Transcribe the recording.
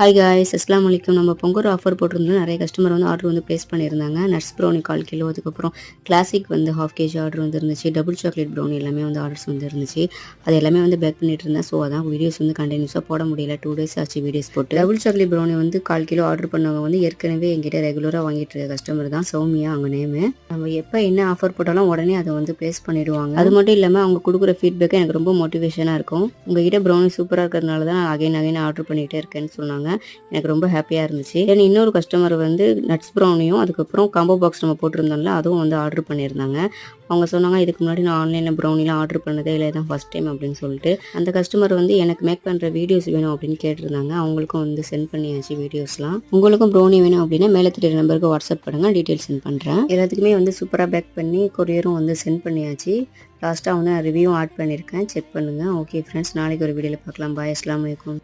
Hi guys, அஸ்ஸலாமு அலைக்கும். நம்ம பொங்கல் ஆஃபர் போட்டிருந்தோம். நிறைய கஸ்டமர் வந்து ஆர்டர் வந்து ப்ளேஸ் பண்ணியிருந்தாங்க. நட்ஸ் ப்ரௌனி 1/4 கிலோ, அதுக்கப்புறம் கிளாசிக் வந்து 1/2 kg ஆர்டர் வந்து இருந்துச்சு. டபுள் சாக்லேட் ப்ரௌனி எல்லாமே வந்து ஆர்டர்ஸ் வந்து இருந்துச்சு. அது எல்லாமே வந்து பேக் பண்ணிட்டு இருந்தேன். ஸோ அதான் வீடியோஸ் வந்து கண்டினியூஸாக போட முடியல. 2 days ஆச்சு வீடியோஸ் போட்டு. டபுள் சாக்லேட் ப்ரௌனி வந்து 1/4 கிலோ ஆர்டர் பண்ணவங்க வந்து ஏற்கனவே எங்கிட்ட ரெகுலராக வாங்கிட்டு இருக்க கஸ்டமர் தான். சௌமியா அவங்க நேமு. நம்ம எப்போ என்ன ஆஃபர் போட்டாலும் உடனே அதை வந்து ப்ளேஸ் பண்ணிடுவாங்க. அது மட்டும் இல்லாமல் அவங்க கொடுக்குற ஃபீட்பேக் எனக்கு ரொம்ப மோட்டிவேஷனாக இருக்கும். உங்ககிட்ட ப்ரௌனி சூப்பராக இருக்கிறதுனால தான் அகைன் ஆர்டர் பண்ணிகிட்டே இருக்கேன்னு சொன்னாங்க. எனக்கு ரொம்ப ஹாப்பியாக இருந்துச்சு. தென் இன்னொரு கஸ்டமர் வந்து நட்ஸ் ப்ரௌனியும் அதுக்கப்புறம் காம்போ பாக்ஸ் நம்ம போட்டிருந்தோம்ல, அதுவும் வந்து ஆர்டர் பண்ணியிருந்தாங்க. அவங்க சொன்னாங்க, இதுக்கு முன்னாடி நான் ஆன்லைனில் ப்ரௌனிலாம் ஆர்டர் பண்ணதே இல்லை, தான் ஃபஸ்ட் டைம் அப்படின்னு சொல்லிட்டு. அந்த கஸ்டமர் வந்து எனக்கு மேக் பண்ணுற வீடியோஸ் வேணும் அப்படின்னு கேட்டிருந்தாங்க. அவங்களுக்கும் வந்து சென்ட் பண்ணியாச்சு வீடியோஸ்லாம். உங்களுக்கும் ப்ரௌனி வேணும் அப்படின்னா மேலே தெரியுற நம்பருக்கு வாட்ஸ்அப் பண்ணுங்கள், டீட்டெயில்ஸ் சென்ட் பண்ணுறேன். எல்லாத்துக்குமே வந்து சூப்பராக பேக் பண்ணி கொரியரும் வந்து சென்ட் பண்ணியாச்சு. லாஸ்ட்டாக வந்து நான் ரிவ்யூவும் ஆட் பண்ணியிருக்கேன், செக் பண்ணுங்கள். ஓகே ஃப்ரெண்ட்ஸ், நாளைக்கு ஒரு வீடியோவில் பார்க்கலாம். பாய், அஸ்ஸலாமு அலைக்கும்.